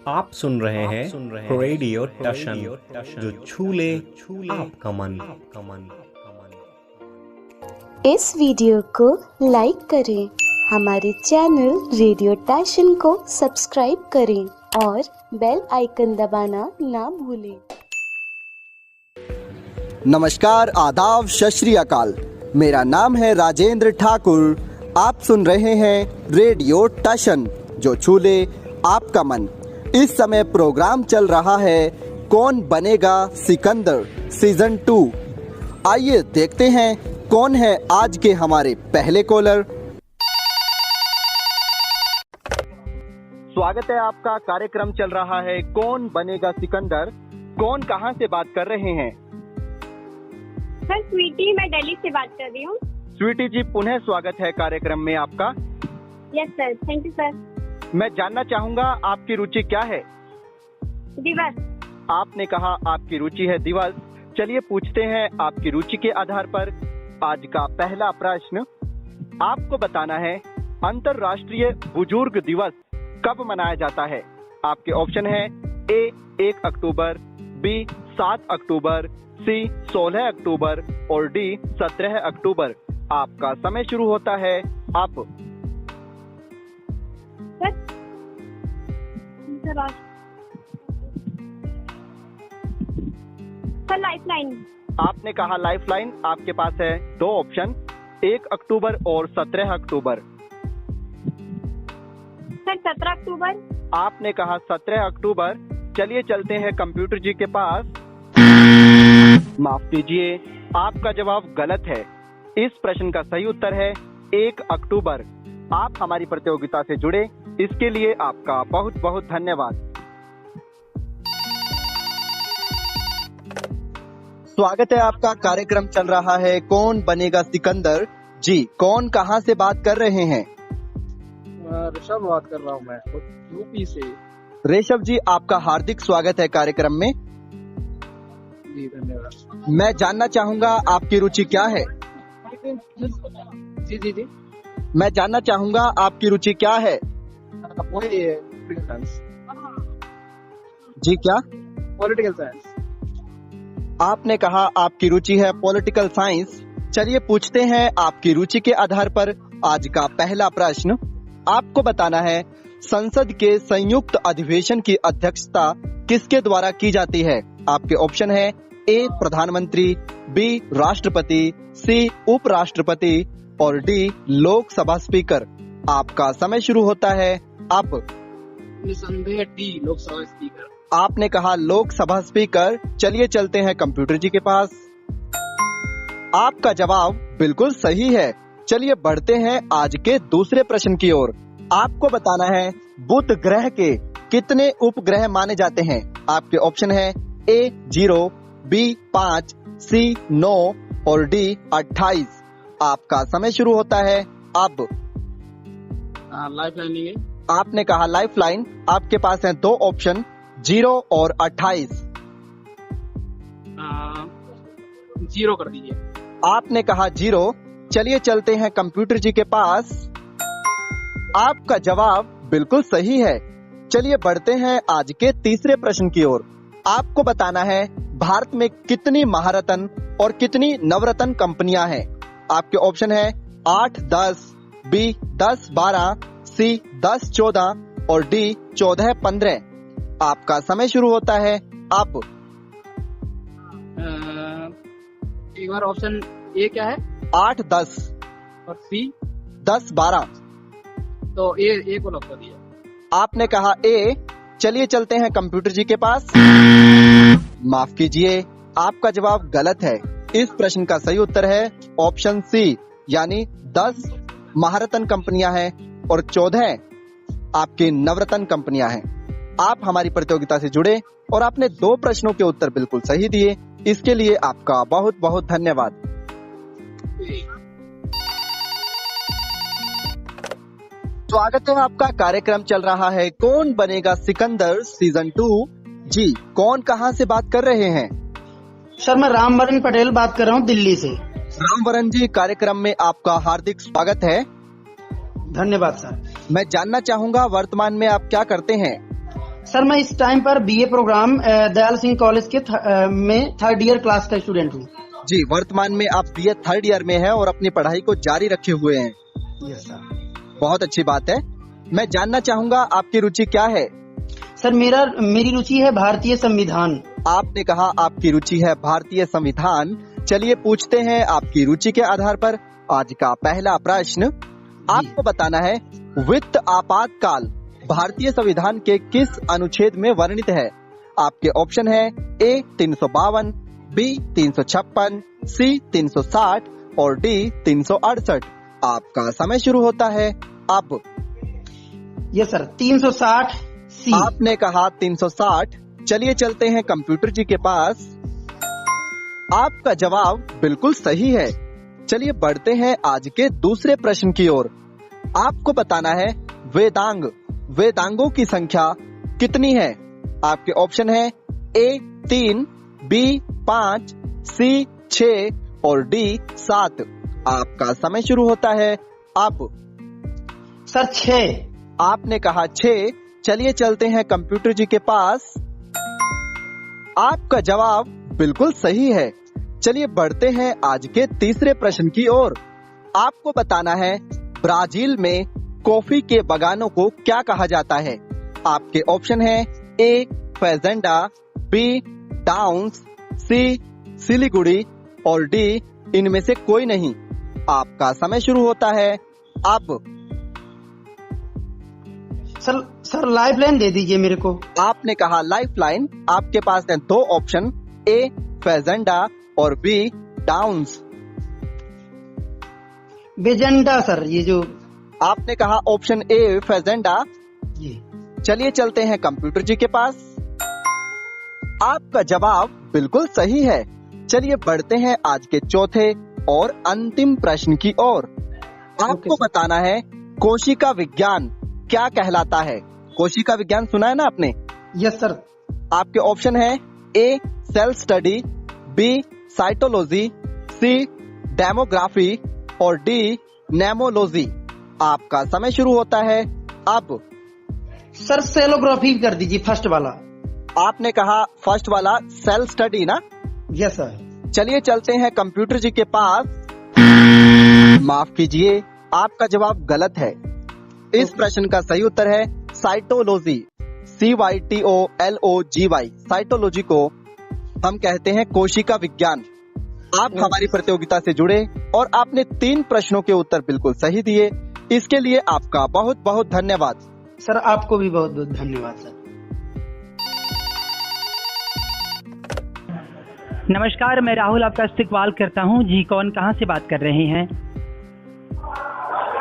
आप सुन रहे हैं रेडियो टशन, जो छूले आपका मन। इस वीडियो को लाइक करें, हमारे चैनल रेडियो टशन को सब्सक्राइब करें और बेल आइकन दबाना ना भूलें। नमस्कार, आदाब, सत श्री अकाल। मेरा नाम है राजेंद्र ठाकुर। आप सुन रहे हैं रेडियो टशन, जो छूले आपका मन। इस समय प्रोग्राम चल रहा है कौन बनेगा सिकंदर सीजन 2। आइए देखते हैं कौन है आज के हमारे पहले कॉलर। स्वागत है आपका। कार्यक्रम चल रहा है कौन बनेगा सिकंदर। कौन कहां से बात कर रहे हैं? सर स्वीटी, मैं दिल्ली से बात कर रही हूँ। स्वीटी जी, पुनः स्वागत है कार्यक्रम में आपका। Yes sir, thank you sir. मैं जानना चाहूंगा आपकी रुचि क्या है? दिवस। आपने कहा आपकी रुचि है दिवस। चलिए पूछते हैं आपकी रुचि के आधार पर आज का पहला प्रश्न। आपको बताना है अंतर्राष्ट्रीय बुजुर्ग दिवस कब मनाया जाता है। आपके ऑप्शन है ए 1 अक्टूबर, बी 7 अक्टूबर, सी 16 अक्टूबर और डी 17 अक्टूबर। आपका समय शुरू होता है अब। Sir lifeline. आपने कहा लाइफलाइन। आपके पास है दो ऑप्शन, 1 अक्टूबर और 17 अक्टूबर। सर 17 अक्टूबर। आपने कहा 17 अक्टूबर। चलिए चलते हैं कंप्यूटर जी के पास। माफ कीजिए, आपका जवाब गलत है। इस प्रश्न का सही उत्तर है 1 अक्टूबर। आप हमारी प्रतियोगिता से जुड़े, इसके लिए आपका बहुत बहुत धन्यवाद। स्वागत है आपका। कार्यक्रम चल रहा है कौन बनेगा सिकंदर। जी, कौन कहां से बात कर रहे हैं? ऋषभ बात कर रहा हूँ मैं, यूपी से। ऋषभ जी, आपका हार्दिक स्वागत है कार्यक्रम में। जी धन्यवाद। मैं जानना चाहूंगा आपकी रुचि क्या है? जी जी जी। मैं जानना चाहूंगा आपकी रुचि क्या है? वही पॉलिटिकल साइंस। जी क्या? Political science. आपने कहा आपकी रुचि है पॉलिटिकल साइंस। चलिए पूछते हैं आपकी रुचि के आधार पर आज का पहला प्रश्न। आपको बताना है संसद के संयुक्त अधिवेशन की अध्यक्षता किसके द्वारा की जाती है। आपके ऑप्शन है ए प्रधानमंत्री, बी राष्ट्रपति, सी उपराष्ट्रपति और डी लोकसभा स्पीकर। आपका समय शुरू होता है अब। निसंदेह डी लोकसभा स्पीकर। आपने कहा लोकसभा स्पीकर। चलिए चलते हैं कंप्यूटर जी के पास। आपका जवाब बिल्कुल सही है। चलिए बढ़ते हैं आज के दूसरे प्रश्न की ओर। आपको बताना है बुध ग्रह के कितने उपग्रह माने जाते हैं। आपके ऑप्शन है ए 0, बी 5, सी 9 और डी 28। आपका समय शुरू होता है अब। लाइफलाइन है। आपने कहा लाइफलाइन। आपके पास है दो ऑप्शन, 0 और 28। 0 कर दीजिए। आपने कहा 0। चलिए चलते हैं कंप्यूटर जी के पास। आपका जवाब बिल्कुल सही है। चलिए बढ़ते हैं आज के तीसरे प्रश्न की ओर। आपको बताना है भारत में कितनी महारत्न और कितनी नवरत्न कंपनियां हैं। आपके ऑप्शन है 8, 10, बी 10, 12, सी 10, 14 और डी 14, 15। आपका समय शुरू होता है अब। एक बार ऑप्शन ए क्या है? 8, 10 और सी 10, 12। तो ए को लॉक कर दिया। आपने कहा ए। चलिए चलते हैं कंप्यूटर जी के पास। माफ कीजिए, आपका जवाब गलत है। इस प्रश्न का सही उत्तर है ऑप्शन सी, यानी 10 महारत्न कंपनियां हैं और 14 आपकी नवरत्न कंपनियां हैं। आप हमारी प्रतियोगिता से जुड़े और आपने 2 प्रश्नों के उत्तर बिल्कुल सही दिए, इसके लिए आपका बहुत बहुत धन्यवाद। स्वागत है आपका। कार्यक्रम चल रहा है कौन बनेगा सिकंदर सीजन 2। जी, कौन कहां से बात कर रहे हैं? सर मैं रामवरण पटेल बात कर रहा हूँ दिल्ली से। रामवरण जी, कार्यक्रम में आपका हार्दिक स्वागत है। धन्यवाद सर। मैं जानना चाहूंगा वर्तमान में आप क्या करते हैं? सर मैं इस टाइम पर BA program Dayal Singh college के में 3rd ईयर क्लास का स्टूडेंट हूँ। जी, वर्तमान में आप बीए 3rd ईयर में हैं और अपनी पढ़ाई को जारी रखे हुए हैं। Yes sir. बहुत अच्छी बात है। मैं जानना चाहूंगा आपकी रुचि क्या है? सर मेरी रुचि है भारतीय संविधान। आपने कहा आपकी रुचि है भारतीय संविधान। चलिए पूछते हैं आपकी रुचि के आधार पर आज का पहला प्रश्न। आपको बताना है वित्त आपातकाल भारतीय संविधान के किस अनुच्छेद में वर्णित है? आपके ऑप्शन है ए 352, बी 356, सी 360 और डी 368। आपका समय शुरू होता है अब। यस सर, 360 सी। आपने कहा 360। चलिए चलते हैं कंप्यूटर जी के पास। आपका जवाब बिल्कुल सही है। चलिए बढ़ते हैं आज के दूसरे प्रश्न की ओर। आपको बताना है वेदांगों की संख्या कितनी है? आपके ऑप्शन है ए 3, बी 5, सी 6 और डी 7। आपका समय शुरू होता है अब। सर 6। आपने कहा 6। चलिए चलते हैं कंप्यूटर जी के पास। आपका जवाब बिल्कुल सही है। चलिए बढ़ते हैं आज के तीसरे प्रश्न की ओर। आपको बताना है ब्राजील में कॉफी के बागानों को क्या कहा जाता है? आपके ऑप्शन है ए फेजेंडा, बी डाउन्स, सी सिलीगुड़ी और डी इनमें से कोई नहीं। आपका समय शुरू होता है अब। सर लाइफलाइन दे दीजिए मेरे को। आपने कहा लाइफलाइन। आपके पास है दो ऑप्शन, ए फेजेंडा और बी डाउन्स। बेजेंडा सर, ये जो आपने कहा ऑप्शन ए फेजेंडा। जी। चलिए चलते हैं कंप्यूटर जी के पास। आपका जवाब बिल्कुल सही है। चलिए बढ़ते हैं आज के चौथे और अंतिम प्रश्न की ओर। आपको बताना है कोशिका विज्ञान क्या कहलाता है? कोशिका विज्ञान सुना है ना आपने? Yes sir. आपके ऑप्शन है ए सेल स्टडी, बी साइटोलॉजी, सी डेमोग्राफी और डी नेमोलॉजी। आपका समय शुरू होता है अब। सर सेलोग्राफी कर दीजिए, फर्स्ट वाला। आपने कहा फर्स्ट वाला सेल स्टडी ना? Yes sir. चलिए चलते हैं कंप्यूटर जी के पास। माफ कीजिए, आपका जवाब गलत है। इस प्रश्न का सही उत्तर है साइटोलॉजी, CYTOLOGY। साइटोलॉजी को हम कहते हैं कोशिका विज्ञान। आप हमारी प्रतियोगिता से जुड़े और आपने 3 प्रश्नों के उत्तर बिल्कुल सही दिए। इसके लिए आपका बहुत बहुत धन्यवाद। सर आपको भी बहुत बहुत धन्यवाद सर। नमस्कार, मैं राहुल आपका इस्तकबाल करता हूं। जी कौन कहां से बात कर रहे हैं?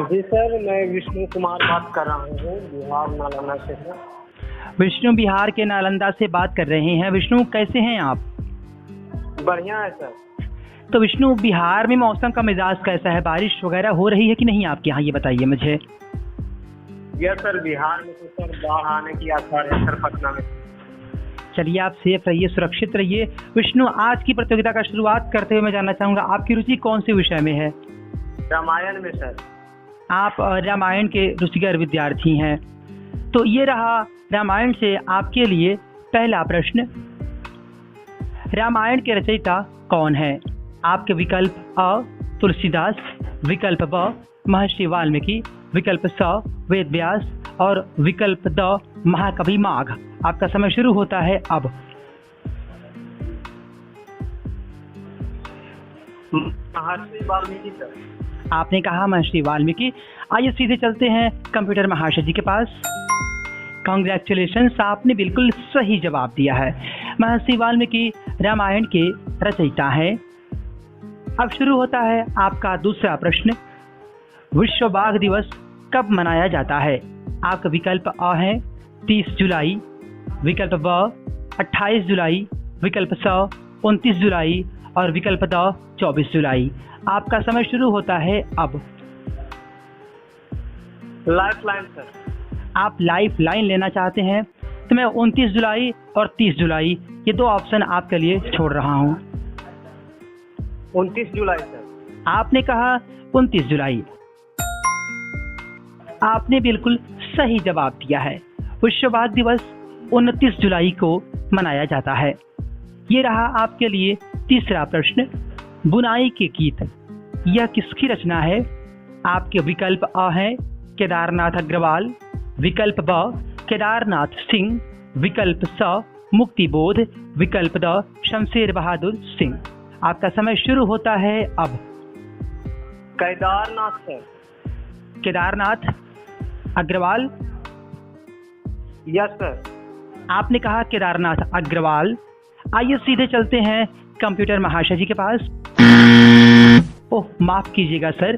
जी सर, मैं विष्णु कुमार बात कर रहा हूँ, बिहार नालंदा से। विष्णु बिहार के नालंदा से बात कर रहे हैं। विष्णु कैसे हैं आप? बढ़िया है सर। तो विष्णु, बिहार में मौसम का मिजाज कैसा है? बारिश वगैरह हो रही है कि नहीं आपके यहाँ, ये बताइए मुझे। यस सर, बिहार में तो सर बाढ़ आने की आसार है सर, पटना में। चलिए आप सेफ रहिए, सुरक्षित रहिए। विष्णु, आज की प्रतियोगिता का शुरुआत करते हुए मैं जानना चाहूंगा आपकी रुचि कौन से विषय में है? रामायण में सर। आप रामायण के रुचिकर विद्यार्थी हैं। तो ये रहा रामायण से आपके लिए पहला प्रश्न। रामायण के रचयिता कौन है? आपके विकल्प अ तुलसीदास, विकल्प ब महर्षि वाल्मीकि, विकल्प स वेद व्यास और विकल्प द महाकवि माघ। आपका समय शुरू होता है अब। महर्षि वाल्मीकि सर। आपने कहा महर्षि वाल्मीकि। आइए सीधे चलते हैं कंप्यूटर महाशय जी के पास। कांग्रेचुलेशंस, आपने बिल्कुल सही जवाब दिया है। महर्षि वाल्मीकि रामायण के रचयिता हैं। अब शुरू होता है आपका दूसरा प्रश्न। विश्व बाघ दिवस कब मनाया जाता है? आपका विकल्प अ है 30 जुलाई, विकल्प ब 28 जुलाई, विकल्प स 29 जुलाई और विकल्प द 24 जुलाई। आपका समय शुरू होता है अब। Life line sir. आप लाइफ लाइन लेना चाहते हैं तो मैं 29 जुलाई और 30 जुलाई ये दो ऑप्शन आपके लिए छोड़ रहा हूं। 29 जुलाई सर। आपने कहा 29 जुलाई। आपने बिल्कुल सही जवाब दिया है। विश्व बाघ दिवस 29 जुलाई को मनाया जाता है। ये रहा आपके लिए तीसरा प्रश्न, बुनाई के गीत, यह किसकी रचना है? आपके विकल्प अ है केदारनाथ अग्रवाल, विकल्प ब केदारनाथ सिंह, विकल्प स मुक्तिबोध, विकल्प द शमशेर बहादुर सिंह। आपका समय शुरू होता है अब। Kedarnath sir. Kedarnath Agarwal, yes sir. आपने कहा केदारनाथ अग्रवाल। आइए सीधे चलते हैं कंप्यूटर महाशय जी के पास। ओह माफ कीजिएगा सर,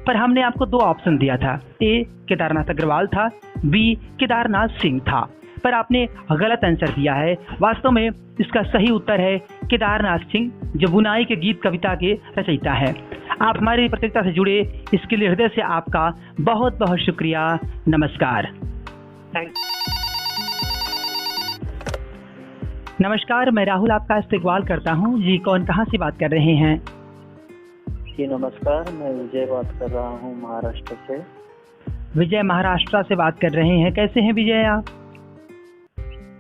पर हमने आपको 2 ऑप्शन दिया था, ए केदारनाथ अग्रवाल था, बी केदारनाथ सिंह था, पर आपने गलत आंसर दिया है। वास्तव में इसका सही उत्तर है केदारनाथ सिंह, जो बुनाई के गीत कविता के रचयिता है। आप हमारी प्रतियोगिता से जुड़े, इसके लिए हृदय से आपका बहुत बहुत शुक्रिया। नमस्कार। थैंक नमस्कार, मैं राहुल आपका इस्तेकबाल करता हूँ। जी कौन कहाँ से बात कर रहे हैं? जी नमस्कार, मैं विजय बात कर रहा हूँ महाराष्ट्र से। विजय महाराष्ट्र से बात कर रहे हैं। कैसे हैं विजय आप?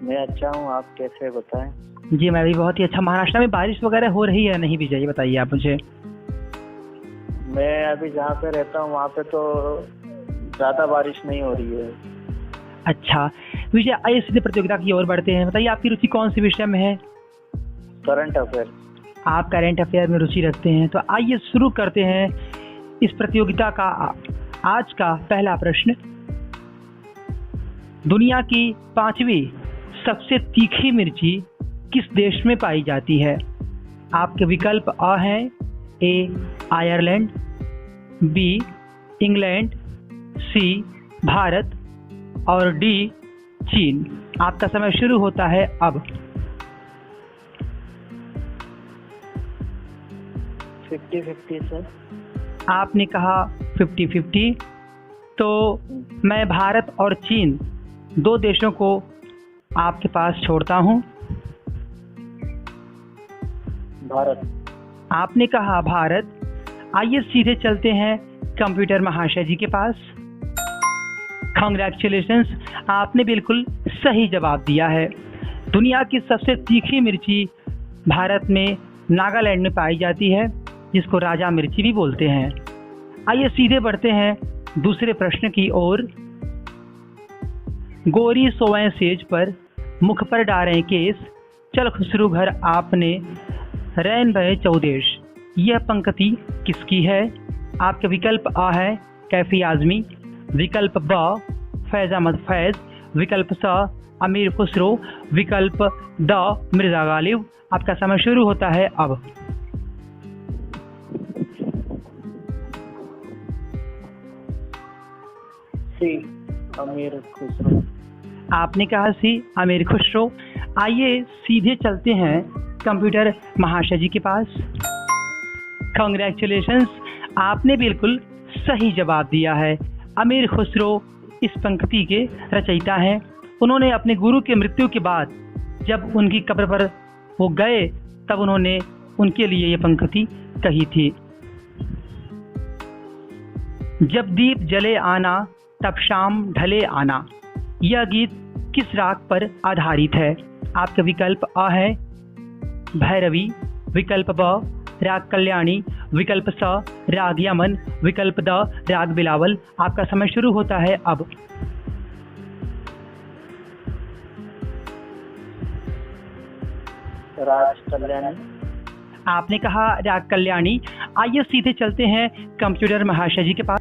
मैं अच्छा हूँ, आप कैसे बताएं? जी मैं भी बहुत ही अच्छा। महाराष्ट्र में बारिश वगैरह हो रही है नहीं विजय, ये बताइए आप मुझे। मैं अभी जहाँ पे रहता हूँ वहाँ पे तो ज़्यादा बारिश नहीं हो रही है। अच्छा विजय, आइए सीधे प्रतियोगिता की ओर बढ़ते हैं। बताइए आपकी रुचि कौन सी विषय में है? Current affair. आप करंट अफेयर में रुचि रखते हैं, तो आइए शुरू करते हैं इस प्रतियोगिता का आज का पहला प्रश्न। दुनिया की 5वीं सबसे तीखी मिर्ची किस देश में पाई जाती है? आपके विकल्प अ हैं ए आयरलैंड, बी इंग्लैंड, सी भारत और डी चीन। आपका समय शुरू होता है अब। 50-50 सर। आपने कहा 50-50, तो मैं भारत और चीन 2 देशों को आपके पास छोड़ता हूं। भारत। आपने कहा भारत। आइए सीधे चलते हैं कंप्यूटर महाशय जी के पास। कांग्रेचुलेशंस, आपने बिल्कुल सही जवाब दिया है। दुनिया की सबसे तीखी मिर्ची भारत में नागालैंड में पाई जाती है, जिसको राजा मिर्ची भी बोलते हैं। आइए सीधे बढ़ते हैं दूसरे प्रश्न की ओर। गोरी सोवें सेज पर मुख पर डारें केस, चल खुसरू घर आपने रैन भय चौदेश। यह पंक्ति किसकी है? आपके विकल्प अ है कैफी आजमी, विकल्प ब फैज अहमद फैज, विकल्प स अमीर खुसरो, विकल्प द मिर्जा गालिब। आपका समय शुरू होता है अब। सी अमीर खुसरो। आपने कहा सी अमीर खुसरो। आइए सीधे चलते हैं कंप्यूटर महाशय जी के पास। कांग्रेचुलेशंस, आपने बिल्कुल सही जवाब दिया है। अमीर खुसरो इस पंक्ति के रचयिता हैं। उन्होंने अपने गुरु के मृत्यु के बाद जब उनकी कब्र पर वो गए, तब उन्होंने उनके लिए ये पंक्ति कही थी। जब दीप जले आना तब शाम ढले आना। यह गीत किस राग पर आधारित है? आपके विकल्प अ है भैरवी, विकल्प ब राग कल्याणी, विकल्प स राग यमन, विकल्प द राग बिलावल। आपका समय शुरू होता है अब। राग कल्याणी। आपने कहा राग कल्याणी। आइए सीधे चलते हैं कंप्यूटर महाशय जी के पास।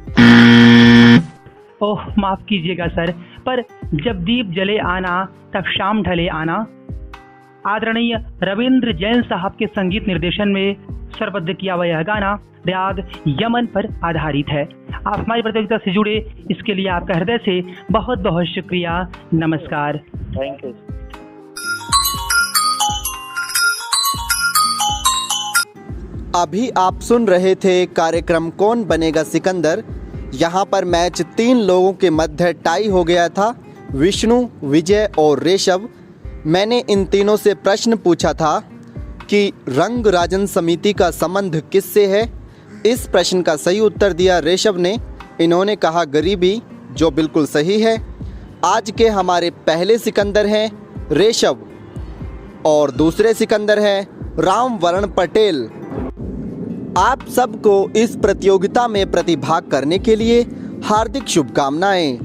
ओह माफ कीजिएगा सर, पर जब दीप जले आना तब शाम ढले आना आदरणीय रविंद्र जैन साहब के संगीत निर्देशन में स्वरबद्ध किया हुआ यह गाना राग यमन पर आधारित है। आप हमारी प्रतियोगिता से जुड़े, इसके लिए आपका हृदय से बहुत बहुत शुक्रिया। नमस्कार। Thank you. अभी आप सुन रहे थे कार्यक्रम कौन बनेगा सिकंदर। यहाँ पर मैच 3 लोगों के मध्य टाई हो गया था, विष्णु, विजय और रेशव। मैंने इन तीनों से प्रश्न पूछा था कि रंग राजन समिति का संबंध किससे है। इस प्रश्न का सही उत्तर दिया रेशव ने। इन्होंने कहा गरीबी, जो बिल्कुल सही है। आज के हमारे पहले सिकंदर हैं रेशव और दूसरे सिकंदर हैं रामवरण पटेल। आप सबको इस प्रतियोगिता में प्रतिभाग करने के लिए हार्दिक शुभकामनाएं।